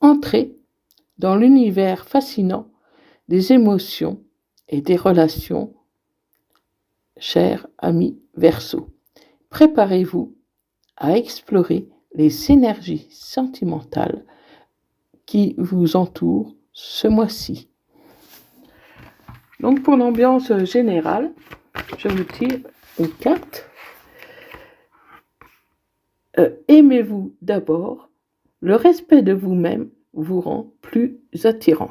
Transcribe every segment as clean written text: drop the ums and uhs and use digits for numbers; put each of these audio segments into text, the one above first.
entrez dans l'univers fascinant des émotions et des relations, chers amis Verseau. Préparez-vous à explorer les énergies sentimentales qui vous entourent ce mois-ci. Donc pour l'ambiance générale, je vous tire une carte. Aimez-vous d'abord, le respect de vous-même vous rend plus attirant.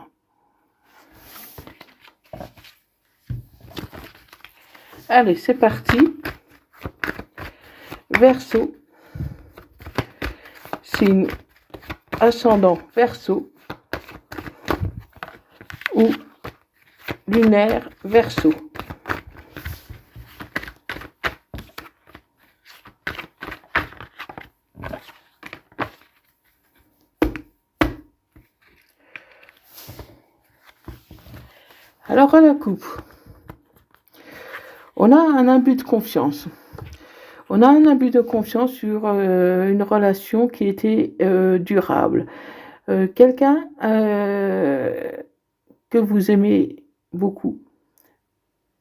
Allez, c'est parti. Verseau, signe ascendant Verseau ou lunaire Verseau. Alors à la coupe, on a un abus de confiance. On a un abus de confiance sur une relation qui était durable. Quelqu'un que vous aimez beaucoup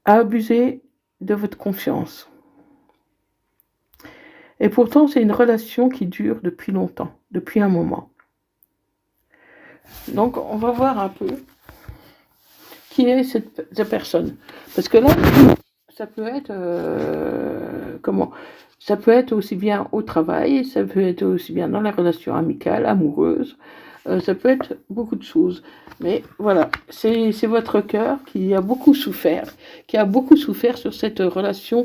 a abusé de votre confiance. Et pourtant, c'est une relation qui dure depuis longtemps, depuis un moment. Donc, on va voir un peu qui est cette personne. Parce que là, ça peut être ça peut être aussi bien au travail, ça peut être aussi bien dans les relations amicales, amoureuses, ça peut être beaucoup de choses. Mais voilà, c'est votre cœur qui a beaucoup souffert, sur cette relation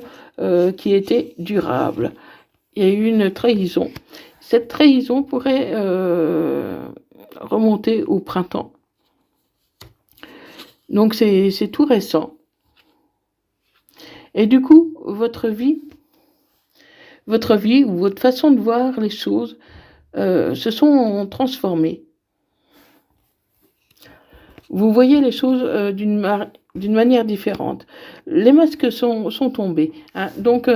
qui était durable. Il y a eu une trahison. Cette trahison pourrait remonter au printemps. Donc c'est tout récent. Et du coup, votre vie ou votre façon de voir les choses se sont transformées. Vous voyez les choses d'une manière différente. Les masques sont tombés. Hein. Donc,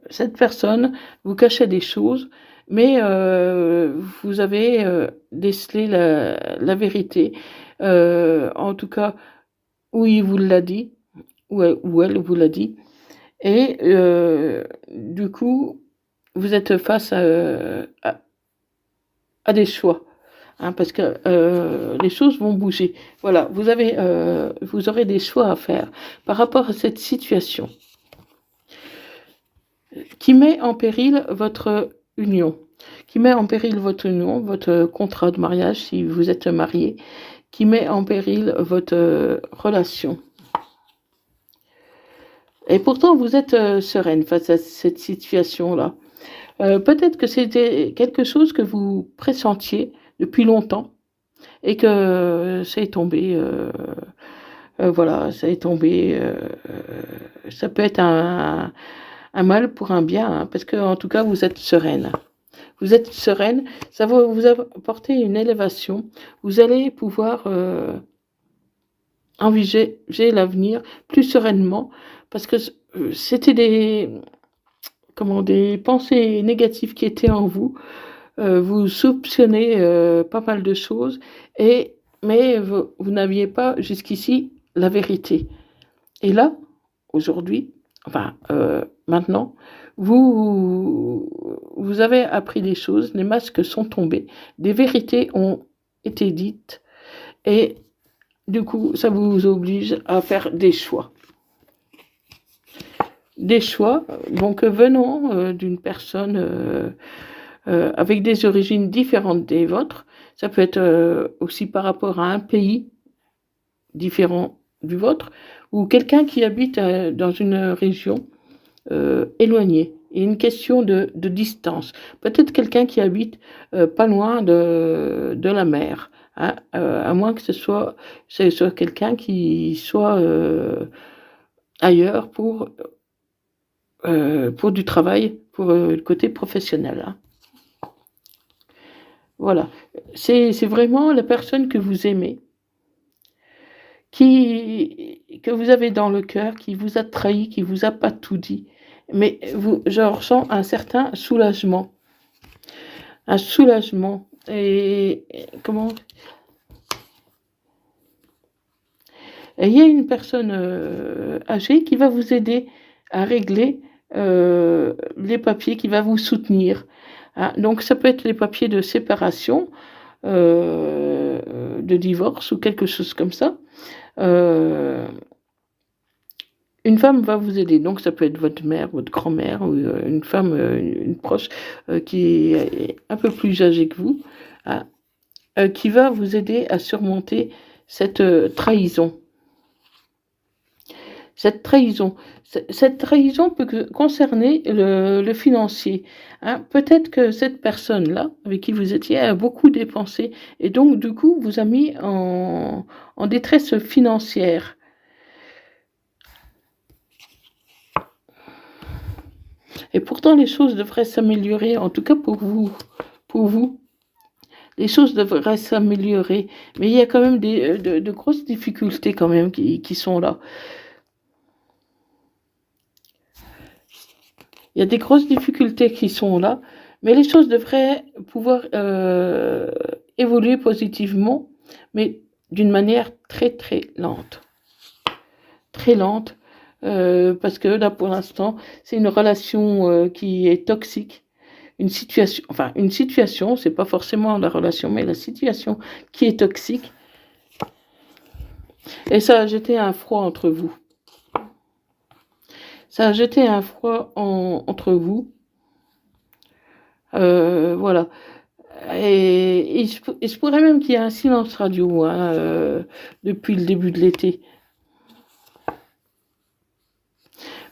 cette personne vous cachait des choses, mais vous avez décelé la vérité. En tout cas, où il vous l'a dit, ou elle vous l'a dit. Et du coup, vous êtes face à des choix. Hein, parce que les choses vont bouger. Voilà, vous aurez des choix à faire par rapport à cette situation qui met en péril votre union, votre contrat de mariage si vous êtes marié, qui met en péril votre relation. Et pourtant, vous êtes sereine face à cette situation-là. Peut-être que c'était quelque chose que vous pressentiez depuis longtemps et que ça est tombé. Voilà, ça est tombé. Ça peut être un mal pour un bien, hein, parce que en tout cas, vous êtes sereine. Vous êtes sereine, ça va vous apporter une élévation. Vous allez pouvoir envisager l'avenir plus sereinement, parce que c'était des pensées négatives qui étaient en vous. Vous soupçonnez pas mal de choses, mais vous n'aviez pas jusqu'ici la vérité. Et là, aujourd'hui, maintenant, vous avez appris des choses, les masques sont tombés, des vérités ont été dites, et du coup, ça vous oblige à faire des choix. Des choix, donc venant d'une personne avec des origines différentes des vôtres. Ça peut être aussi par rapport à un pays différent du vôtre, ou quelqu'un qui habite dans une région éloignée. Il y a une question de distance. Peut-être quelqu'un qui habite pas loin de la mer, hein, à moins que ce soit quelqu'un qui soit ailleurs pour du travail, pour le côté professionnel. Hein. Voilà, c'est vraiment la personne que vous aimez, que vous avez dans le cœur, qui vous a trahi, qui vous a pas tout dit, mais je ressens un certain soulagement comment et il y a une personne âgée qui va vous aider à régler les papiers, qui va vous soutenir. Hein. Donc ça peut être les papiers de séparation, de divorce ou quelque chose comme ça. Euh, une femme va vous aider, donc ça peut être votre mère, votre grand-mère ou une femme, une proche qui est un peu plus âgée que vous, hein, qui va vous aider à surmonter cette trahison. Cette trahison peut concerner le financier. Hein. Peut-être que cette personne-là, avec qui vous étiez, a beaucoup dépensé et donc du coup vous a mis en détresse financière. Et pourtant les choses devraient s'améliorer, en tout cas pour vous. Pour vous. Les choses devraient s'améliorer, mais il y a quand même de grosses difficultés quand même qui sont là. Il y a des grosses difficultés qui sont là, mais les choses devraient pouvoir évoluer positivement, mais d'une manière très très lente. Très lente, parce que là pour l'instant, c'est une relation qui est toxique. Une situation, c'est pas forcément la relation, mais la situation qui est toxique. Et ça a jeté un froid entre vous. Ça a jeté un froid entre vous. Voilà. Et il se pourrait même qu'il y ait un silence radio hein, depuis le début de l'été.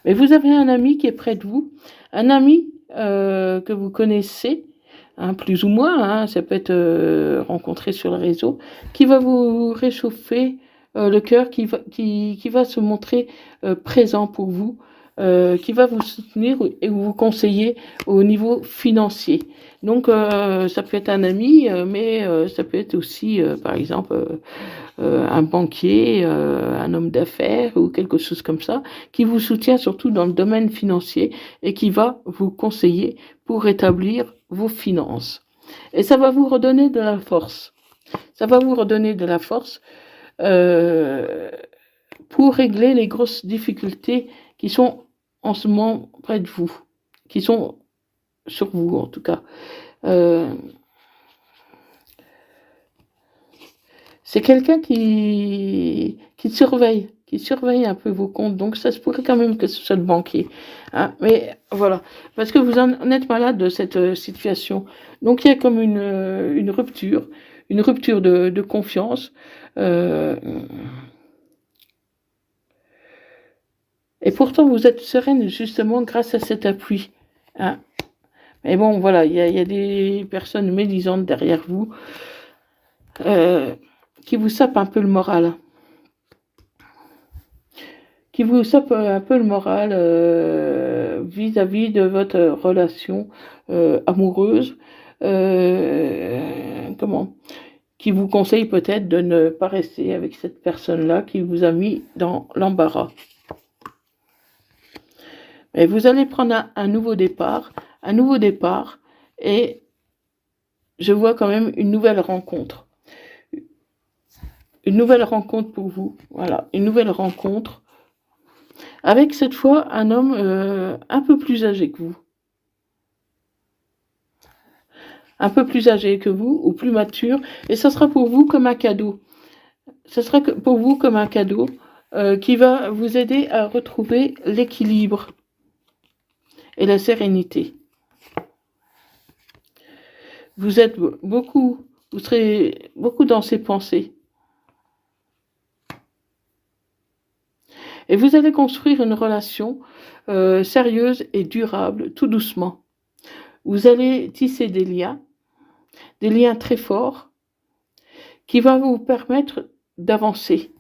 Mais vous avez un ami qui est près de vous, un ami que vous connaissez, hein, plus ou moins, hein, ça peut être rencontré sur le réseau, qui va vous réchauffer le cœur, qui va se montrer présent pour vous, qui va vous soutenir et vous conseiller au niveau financier. Donc ça peut être un ami, mais ça peut être aussi, par exemple, un banquier, un homme d'affaires ou quelque chose comme ça, qui vous soutient surtout dans le domaine financier et qui va vous conseiller pour rétablir vos finances. Et ça va vous redonner de la force. Ça va vous redonner de la force euh, pour régler les grosses difficultés qui sont en ce moment près de vous, qui sont sur vous en tout cas. Euh, c'est quelqu'un qui surveille un peu vos comptes. Donc ça se pourrait quand même que ce soit le banquier. Hein. Mais voilà, parce que vous en êtes malade de cette situation. Donc il y a comme une rupture de confiance. Euh, et pourtant vous êtes sereine justement grâce à cet appui. Hein. Mais bon, voilà, il y a des personnes médisantes derrière vous euh, qui vous sapent un peu le moral. Qui vous sape un peu le moral vis-à-vis de votre relation amoureuse. Comment Qui vous conseille peut-être de ne pas rester avec cette personne-là qui vous a mis dans l'embarras. Et vous allez prendre un nouveau départ, et je vois quand même une nouvelle rencontre. Une nouvelle rencontre pour vous, voilà, une nouvelle rencontre avec cette fois un homme un peu plus âgé que vous. Un peu plus âgé que vous ou plus mature, et ça sera pour vous comme un cadeau. Ce sera pour vous comme un cadeau qui va vous aider à retrouver l'équilibre et la sérénité. Vous serez beaucoup dans ces pensées. Et vous allez construire une relation sérieuse et durable, tout doucement. Vous allez tisser des liens très forts, qui vont vous permettre d'avancer.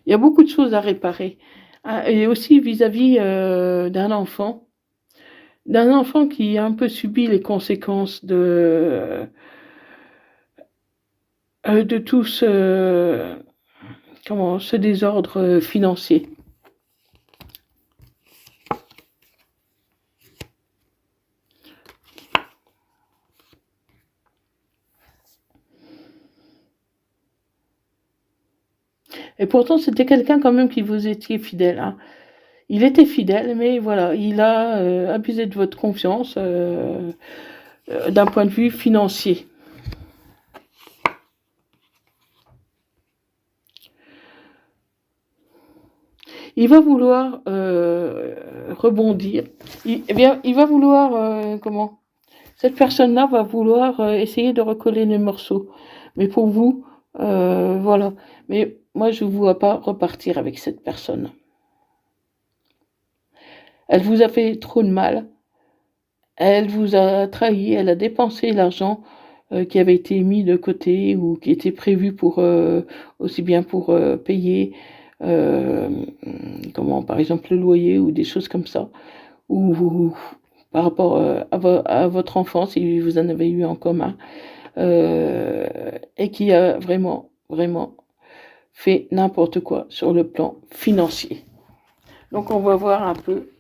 Il y a beaucoup de choses à réparer. Et aussi vis-à-vis d'un enfant qui a un peu subi les conséquences de tout ce désordre financier. Et pourtant, c'était quelqu'un quand même qui vous étiez fidèle, hein. Il était fidèle, mais voilà, il a abusé de votre confiance d'un point de vue financier. Il va vouloir rebondir. Il va vouloir, comment? Cette personne-là va vouloir essayer de recoller les morceaux. Mais pour vous, voilà. Mais moi, je ne vous vois pas repartir avec cette personne. Elle vous a fait trop de mal. Elle vous a trahi. Elle a dépensé l'argent qui avait été mis de côté ou qui était prévu pour aussi bien pour payer euh, comment par exemple le loyer ou des choses comme ça ou par rapport à votre enfant si vous en avez eu en commun et qui a vraiment fait n'importe quoi sur le plan financier. Donc on va voir un peu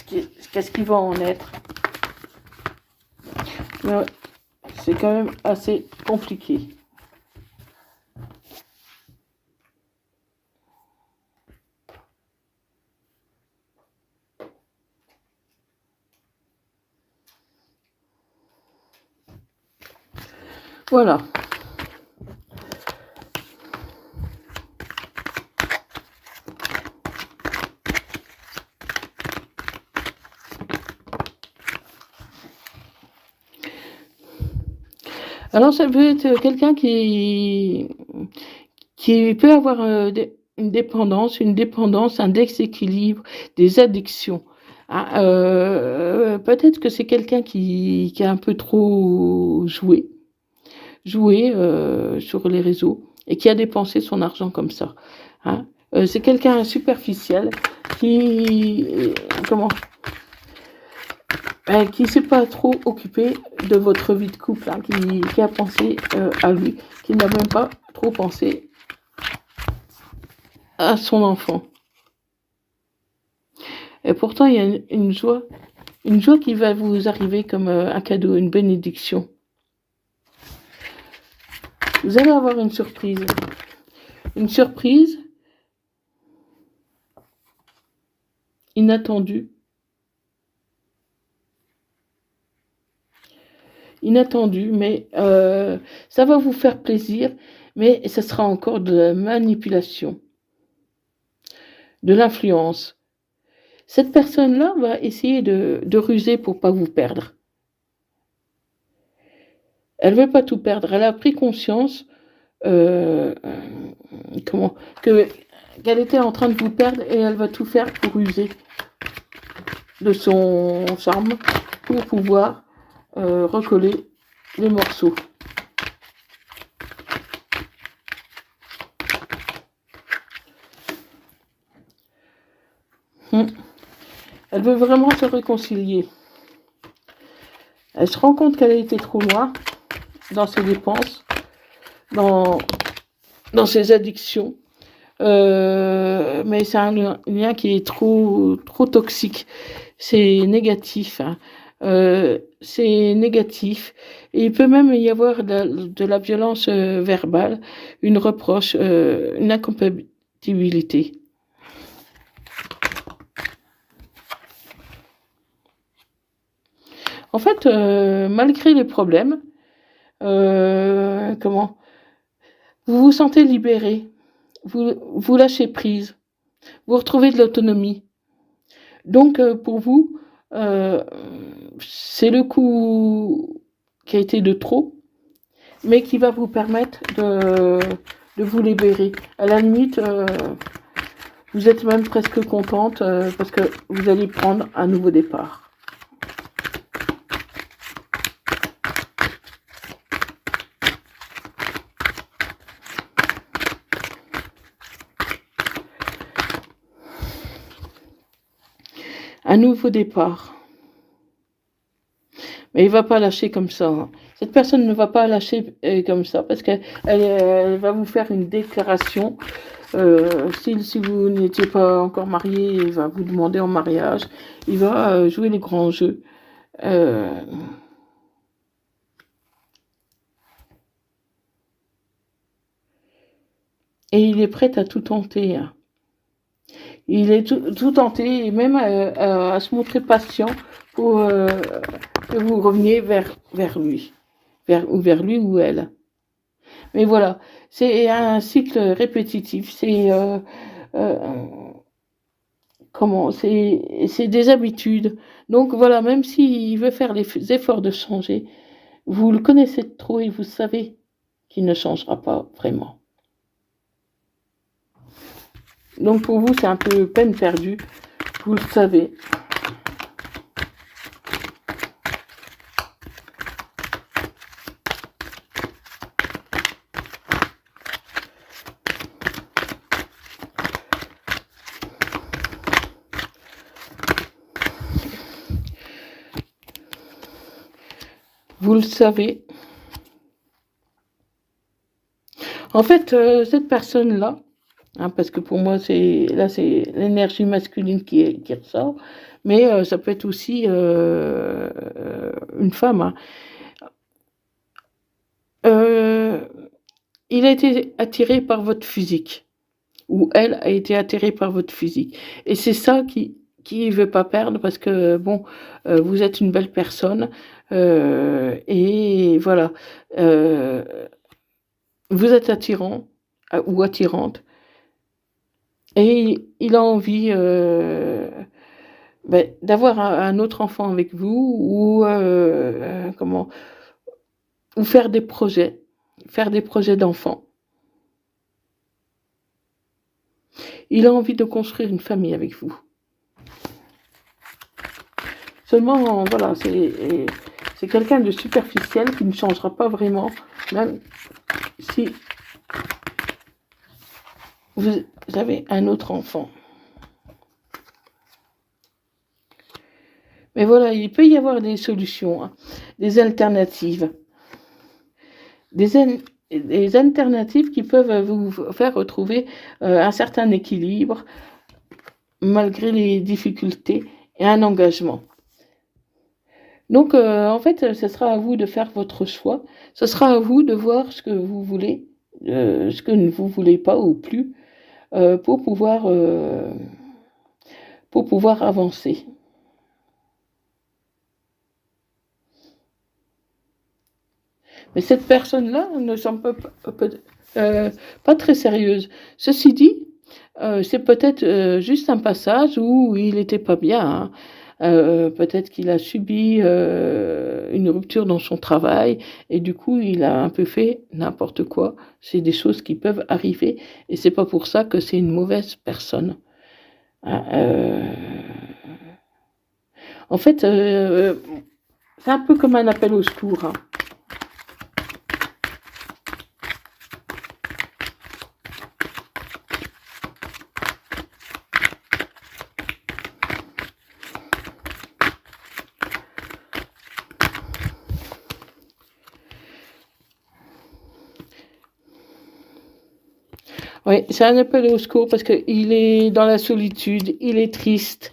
qu'est-ce qui va en être. Mais c'est quand même assez compliqué. Voilà. Alors ça peut être quelqu'un qui peut avoir une dépendance, un déséquilibre, des addictions. Ah, peut-être que c'est quelqu'un qui a un peu trop joué sur les réseaux et qui a dépensé son argent comme ça. Hein. C'est quelqu'un superficiel qui, comment, qui s'est pas trop occupé de votre vie de couple, hein, qui a pensé à lui, qui n'a même pas trop pensé à son enfant. Et pourtant, il y a une joie qui va vous arriver comme un cadeau, une bénédiction. Vous allez avoir une surprise inattendue, mais ça va vous faire plaisir, mais ça sera encore de la manipulation, de l'influence. Cette personne-là va essayer de ruser pour pas vous perdre. Elle veut pas tout perdre. Elle a pris conscience euh, comment que qu'elle était en train de vous perdre et elle va tout faire pour user de son charme pour pouvoir recoller les morceaux. Elle veut vraiment se réconcilier. Elle se rend compte qu'elle a été trop loin dans ses dépenses, dans ses addictions. Mais c'est un lien qui est trop toxique. C'est négatif. Hein. C'est négatif. Et il peut même y avoir de la violence verbale, une reproche, une incompatibilité. En fait, malgré les problèmes, comment vous vous sentez libéré, vous lâchez prise, vous retrouvez de l'autonomie. Donc pour vous, c'est le coup qui a été de trop, mais qui va vous permettre de vous libérer. À la limite, vous êtes même presque contente parce que vous allez prendre un nouveau départ. Un nouveau départ. Mais il ne va pas lâcher comme ça. Hein. Cette personne ne va pas lâcher comme ça parce qu'elle va vous faire une déclaration. Si vous n'étiez pas encore marié, il va vous demander en mariage. Il va jouer les grands jeux. et il est prêt à tout tenter, hein. Il est tout tenté, et même à se montrer patient pour que vous reveniez vers lui, vers lui ou elle. Mais voilà, c'est un cycle répétitif, euh, c'est des habitudes. Donc voilà, même s'il veut faire les efforts de changer, vous le connaissez de trop et vous savez qu'il ne changera pas vraiment. Donc pour vous, c'est un peu peine perdue, vous le savez. Vous le savez. En fait, cette personne-là, hein, parce que pour moi, c'est l'énergie masculine qui ressort, mais ça peut être aussi une femme, hein. Euh, il a été attiré par votre physique, ou elle a été attirée par votre physique. Et c'est ça qui veut pas perdre, parce que, bon, vous êtes une belle personne, et voilà. Euh, vous êtes attirant ou attirante, et il a envie d'avoir un autre enfant avec vous, ou ou faire des projets d'enfants. Il a envie de construire une famille avec vous. Seulement, voilà, c'est quelqu'un de superficiel qui ne changera pas vraiment, même si vous avez un autre enfant. Mais voilà, il peut y avoir des solutions, hein, des alternatives. Des alternatives qui peuvent vous faire retrouver un certain équilibre malgré les difficultés et un engagement. Donc, en fait, ce sera à vous de faire votre choix. Ce sera à vous de voir ce que vous voulez, ce que vous ne voulez pas ou plus, euh, pour pouvoir, euh, pour pouvoir avancer. Mais cette personne-là ne semble pas très sérieuse. Ceci dit, c'est peut-être juste un passage où il n'était pas bien, hein. Peut-être qu'il a subi une rupture dans son travail et du coup il a un peu fait n'importe quoi. C'est des choses qui peuvent arriver et c'est pas pour ça que c'est une mauvaise personne, hein. En fait, c'est un peu comme un appel au secours, hein. Oui, c'est un appel au secours parce qu'il est dans la solitude, il est triste.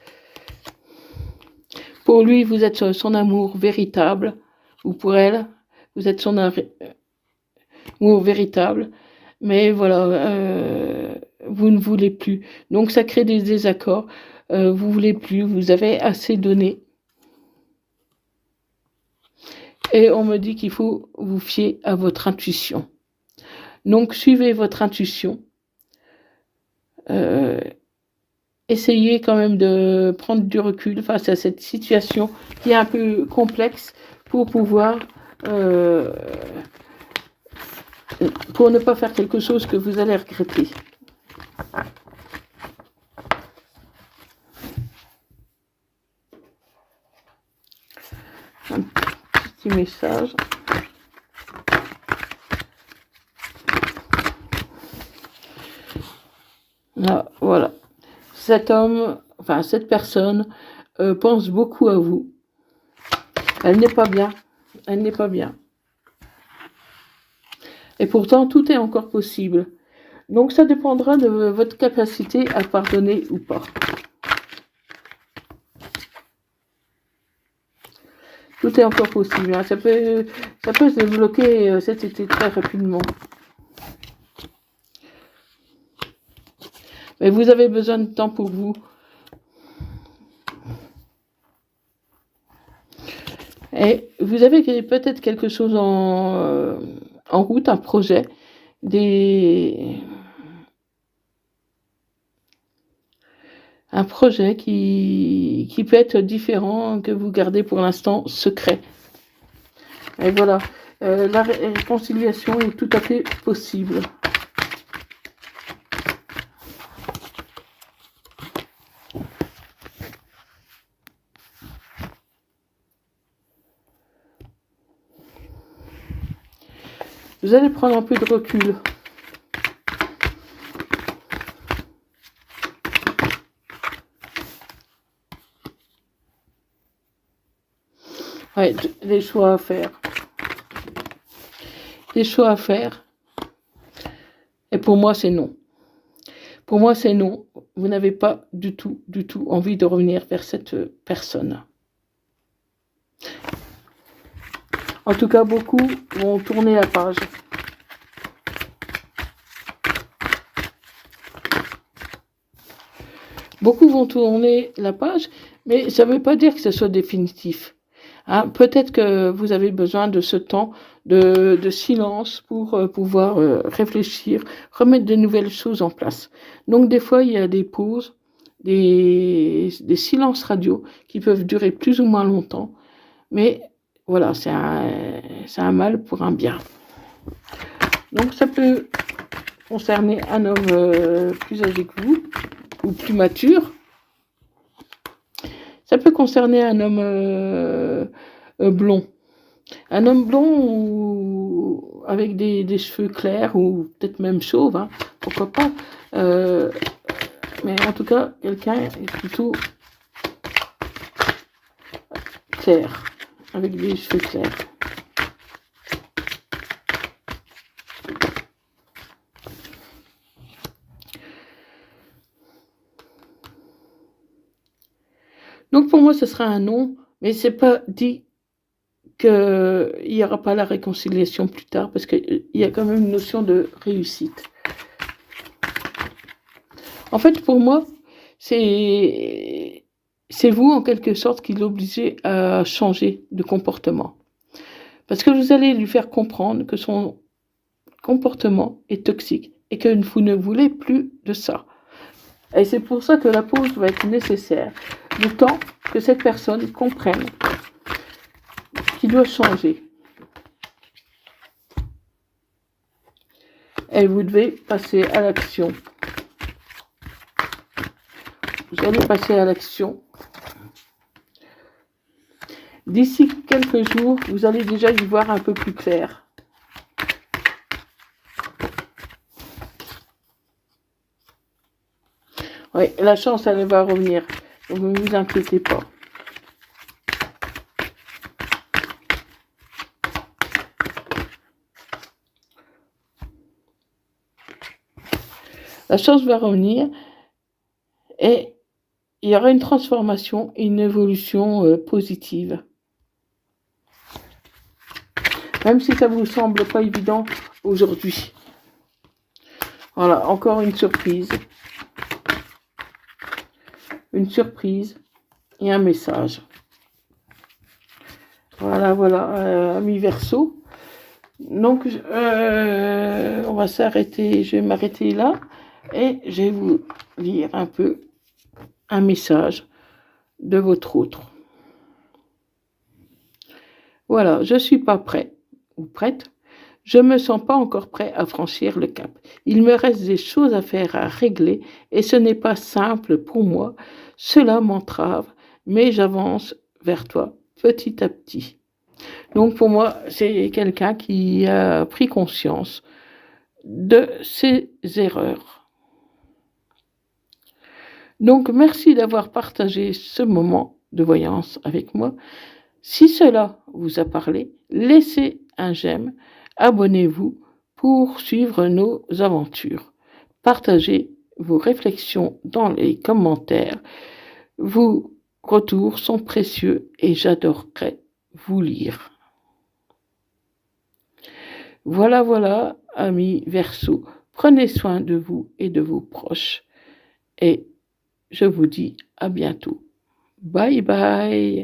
Pour lui, vous êtes son amour véritable, ou pour elle, vous êtes son amour véritable. Mais voilà, vous ne voulez plus. Donc ça crée des désaccords. Vous voulez plus, vous avez assez donné. Et on me dit qu'il faut vous fier à votre intuition. Donc suivez votre intuition. Euh, Essayez quand même de prendre du recul face à cette situation qui est un peu complexe pour pouvoir, pour ne pas faire quelque chose que vous allez regretter. Un petit message. Là, voilà. Cet homme, enfin cette personne, pense beaucoup à vous. Elle n'est pas bien. Elle n'est pas bien. Et pourtant, tout est encore possible. Donc ça dépendra de votre capacité à pardonner ou pas. Tout est encore possible, hein. Ça peut se débloquer cet été très rapidement. Mais vous avez besoin de temps pour vous. Et vous avez peut-être quelque chose en route, un projet, un projet qui peut être différent, que vous gardez pour l'instant secret. Et voilà, la réconciliation est tout à fait possible. Vous allez prendre un peu de recul. Ouais, des choix à faire. Des choix à faire. Et pour moi, c'est non. Pour moi, c'est non. Vous n'avez pas du tout envie de revenir vers cette personne. En tout cas, beaucoup vont tourner la page. Beaucoup vont tourner la page, mais ça ne veut pas dire que ce soit définitif. Hein, peut-être que vous avez besoin de ce temps de silence pour pouvoir réfléchir, remettre de nouvelles choses en place. Donc des fois, il y a des pauses, des silences radio qui peuvent durer plus ou moins longtemps, mais voilà, c'est un mal pour un bien. Donc ça peut concerner un homme plus âgé que vous, ou plus mature. Ça peut concerner un homme blond. Un homme blond ou avec des cheveux clairs ou peut-être même chauve, hein, pourquoi pas. Mais en tout cas, quelqu'un est plutôt clair, avec des cheveux clairs. Donc pour moi, ce sera un non, mais c'est pas dit qu'il n'y aura pas la réconciliation plus tard, parce qu'il y a quand même une notion de réussite. En fait, pour moi, c'est vous, en quelque sorte, qui l'obligez à changer de comportement. Parce que vous allez lui faire comprendre que son comportement est toxique et que vous ne voulez plus de ça. Et c'est pour ça que la pause va être nécessaire. Le temps que cette personne comprenne qu'il doit changer. Et vous devez passer à l'action. Vous allez passer à l'action. D'ici quelques jours, vous allez déjà y voir un peu plus clair. Oui, la chance, elle va revenir. Donc ne vous inquiétez pas. La chance va revenir et il y aura une transformation et une évolution positive. Même si ça vous semble pas évident aujourd'hui. Voilà, encore une surprise. Une surprise et un message. Voilà, amis Verseau. Donc, on va s'arrêter, je vais m'arrêter là et je vais vous lire un peu un message de votre autre. Voilà, je suis pas prêt ou prête. Je me sens pas encore prêt à franchir le cap. Il me reste des choses à faire, à régler et ce n'est pas simple pour moi. Cela m'entrave, mais j'avance vers toi petit à petit. Donc pour moi, c'est quelqu'un qui a pris conscience de ses erreurs. Donc merci d'avoir partagé ce moment de voyance avec moi. Si cela vous a parlé, laissez un j'aime, abonnez-vous pour suivre nos aventures. Partagez vos réflexions dans les commentaires. Vos retours sont précieux et j'adorerais vous lire. Voilà, amis Verseau, prenez soin de vous et de vos proches. et je vous dis à bientôt. Bye bye.